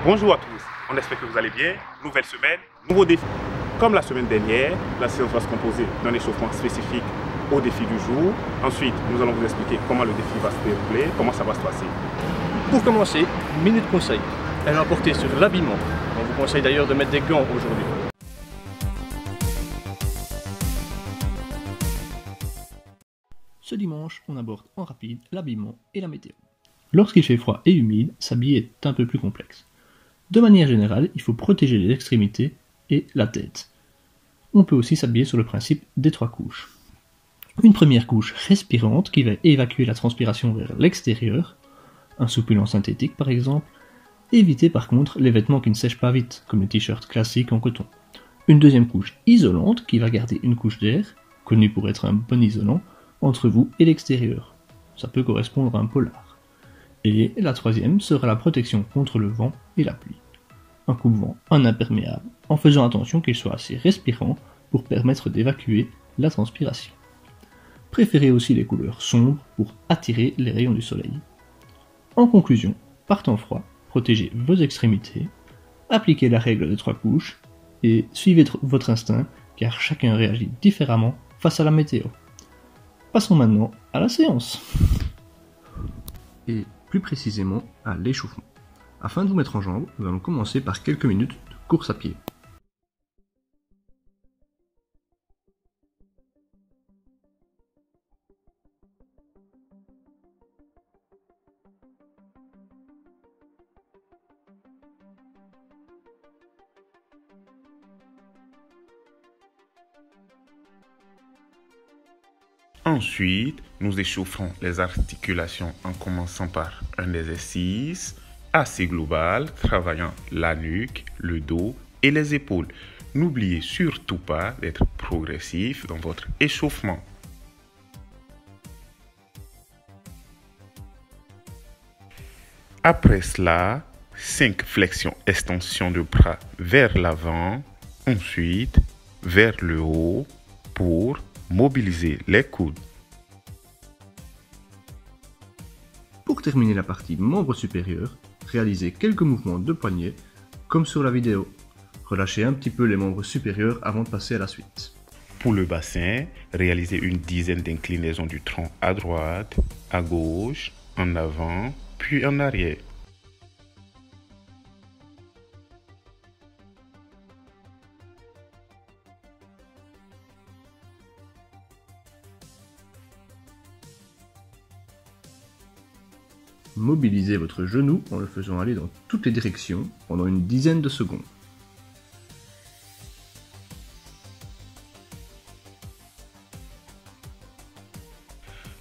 Bonjour à tous, on espère que vous allez bien. Nouvelle semaine, nouveau défi. Comme la semaine dernière, la séance va se composer d'un échauffement spécifique au défi du jour. Ensuite, nous allons vous expliquer comment le défi va se dérouler, comment ça va se passer. Pour commencer, minute conseil. Elle va porter sur l'habillement. On vous conseille d'ailleurs de mettre des gants aujourd'hui. Ce dimanche, on aborde en rapide l'habillement et la météo. Lorsqu'il fait froid et humide, s'habiller est un peu plus complexe. De manière générale, il faut protéger les extrémités et la tête. On peut aussi s'habiller sur le principe des 3 couches. Une première couche respirante qui va évacuer la transpiration vers l'extérieur, un soupulent synthétique par exemple. Évitez par contre les vêtements qui ne sèchent pas vite, comme les t-shirts classiques en coton. Une deuxième couche isolante qui va garder une couche d'air, connue pour être un bon isolant, entre vous et l'extérieur. Ça peut correspondre à un polar. Et la troisième sera la protection contre le vent et la pluie. Un coupe-vent, un imperméable, en faisant attention qu'il soit assez respirant pour permettre d'évacuer la transpiration. Préférez aussi les couleurs sombres pour attirer les rayons du soleil. En conclusion, par temps froid, protégez vos extrémités, appliquez la règle des 3 couches et suivez votre instinct car chacun réagit différemment face à la météo. Passons maintenant à la séance. Et plus précisément à l'échauffement. Afin de vous mettre en jambes, nous allons commencer par quelques minutes de course à pied. Ensuite, nous échaufferons les articulations en commençant par un exercice assez global, travaillant la nuque, le dos et les épaules. N'oubliez surtout pas d'être progressif dans votre échauffement. Après cela, 5 flexions-extensions de bras vers l'avant, ensuite vers le haut pour mobiliser les coudes. Pour terminer la partie membre supérieur, réalisez quelques mouvements de poignet comme sur la vidéo. Relâchez un petit peu les membres supérieurs avant de passer à la suite. Pour le bassin, réalisez une dizaine d'inclinaisons du tronc à droite, à gauche, en avant, puis en arrière. Mobilisez votre genou en le faisant aller dans toutes les directions pendant une dizaine de secondes.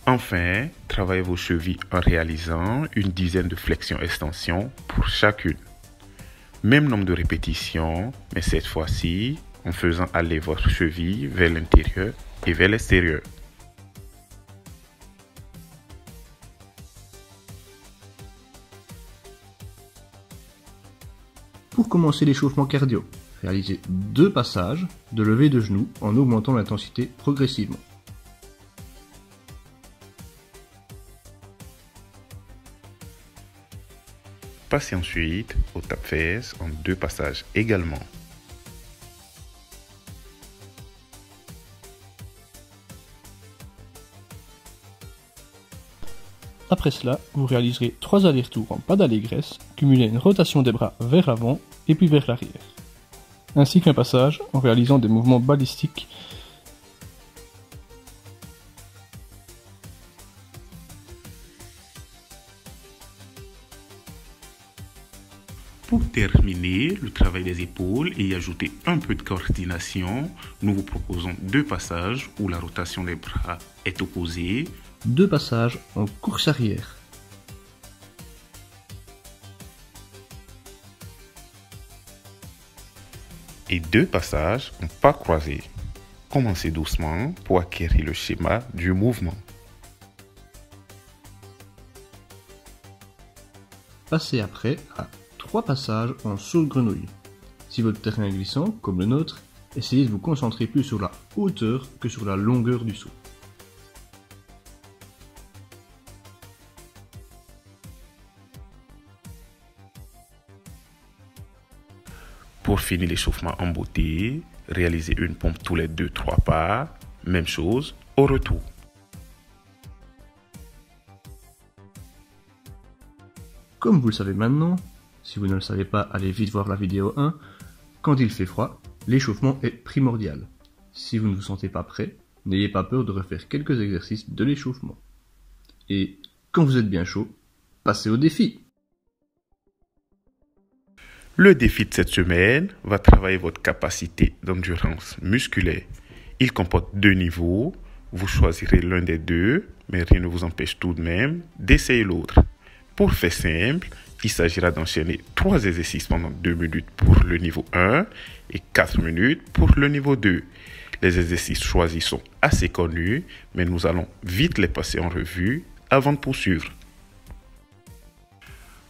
Enfin, travaillez vos chevilles en réalisant une dizaine de flexions-extensions pour chacune. Même nombre de répétitions, mais cette fois-ci en faisant aller votre cheville vers l'intérieur et vers l'extérieur. Pour commencer l'échauffement cardio, réalisez 2 passages de levée de genoux en augmentant l'intensité progressivement. Passez ensuite au tape-fesse en 2 passages également. Après cela, vous réaliserez 3 allers-retours en pas d'allégresse, cumuler une rotation des bras vers l'avant et puis vers l'arrière. Ainsi qu'un passage en réalisant des mouvements balistiques. Pour terminer le travail des épaules et y ajouter un peu de coordination, nous vous proposons 2 passages où la rotation des bras est opposée. 2 passages en course arrière. Et 2 passages en pas croisés. Commencez doucement pour acquérir le schéma du mouvement. Passez après à 3 passages en saut de grenouille. Si votre terrain est glissant, comme le nôtre, essayez de vous concentrer plus sur la hauteur que sur la longueur du saut. finir l'échauffement en beauté, réalisez une pompe tous les 2-3 pas. Même chose au retour. Comme vous le savez maintenant, si vous ne le savez pas, allez vite voir la vidéo 1, quand il fait froid, l'échauffement est primordial. Si vous ne vous sentez pas prêt, n'ayez pas peur de refaire quelques exercices de l'échauffement. Et quand vous êtes bien chaud, passez au défi. Le défi de cette semaine va travailler votre capacité d'endurance musculaire. Il comporte 2 niveaux. Vous choisirez l'un des deux, mais rien ne vous empêche tout de même d'essayer l'autre. Pour faire simple, il s'agira d'enchaîner 3 exercices pendant 2 minutes pour le niveau 1 et 4 minutes pour le niveau 2. Les exercices choisis sont assez connus, mais nous allons vite les passer en revue avant de poursuivre.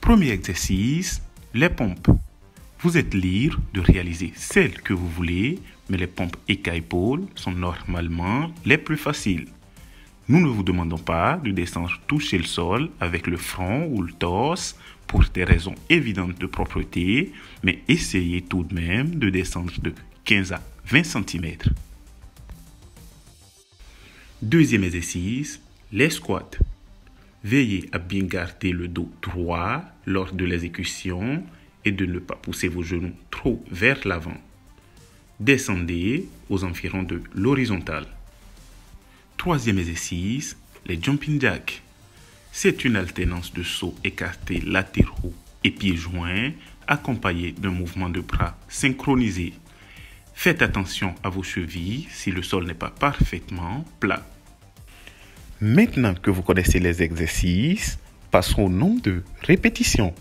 Premier exercice, les pompes. Vous êtes libre de réaliser celles que vous voulez, mais les pompes éca-épaules sont normalement les plus faciles. Nous ne vous demandons pas de descendre toucher le sol avec le front ou le torse pour des raisons évidentes de propreté, mais essayez tout de même de descendre de 15 à 20 cm. Deuxième exercice, les squats. Veillez à bien garder le dos droit lors de l'exécution et de ne pas pousser vos genoux trop vers l'avant. Descendez aux environs de l'horizontale. Troisième exercice, les jumping jacks. C'est une alternance de sauts écartés latéraux et pieds joints accompagnés d'un mouvement de bras synchronisé. Faites attention à vos chevilles si le sol n'est pas parfaitement plat. Maintenant que vous connaissez les exercices, passons au nombre de répétitions.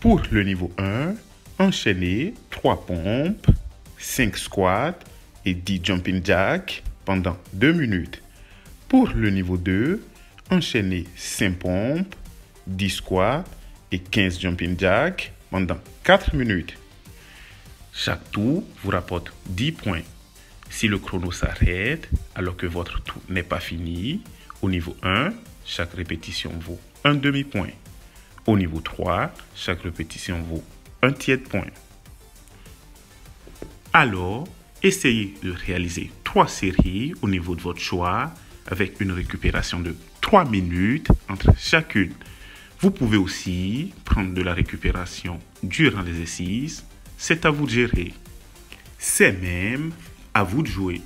Pour le niveau 1, enchaînez 3 pompes, 5 squats et 10 jumping jacks pendant 2 minutes. Pour le niveau 2, enchaînez 5 pompes, 10 squats et 15 jumping jacks pendant 4 minutes. Chaque tour vous rapporte 10 points. Si le chrono s'arrête alors que votre tour n'est pas fini, au niveau 1, chaque répétition vaut un demi-point. Au niveau 3, chaque répétition vaut un tiers de point. Alors, essayez de réaliser 3 séries au niveau de votre choix avec une récupération de 3 minutes entre chacune. Vous pouvez aussi prendre de la récupération durant l'exercice. C'est à vous de gérer. C'est même à vous de jouer.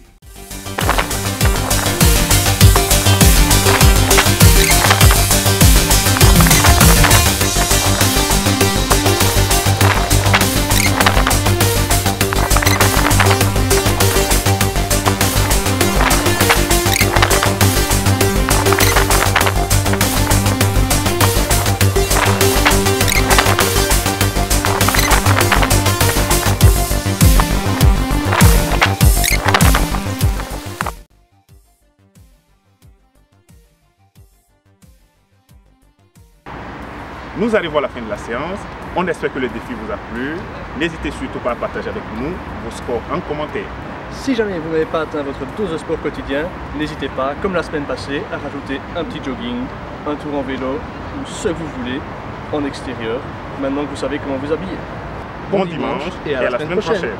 Nous arrivons à la fin de la séance. On espère que le défi vous a plu. N'hésitez surtout pas à partager avec nous vos scores en commentaire. Si jamais vous n'avez pas atteint votre dose de sport quotidien, n'hésitez pas, comme la semaine passée, à rajouter un petit jogging, un tour en vélo ou ce que vous voulez en extérieur, maintenant que vous savez comment vous habiller. Bon dimanche et à la semaine prochaine.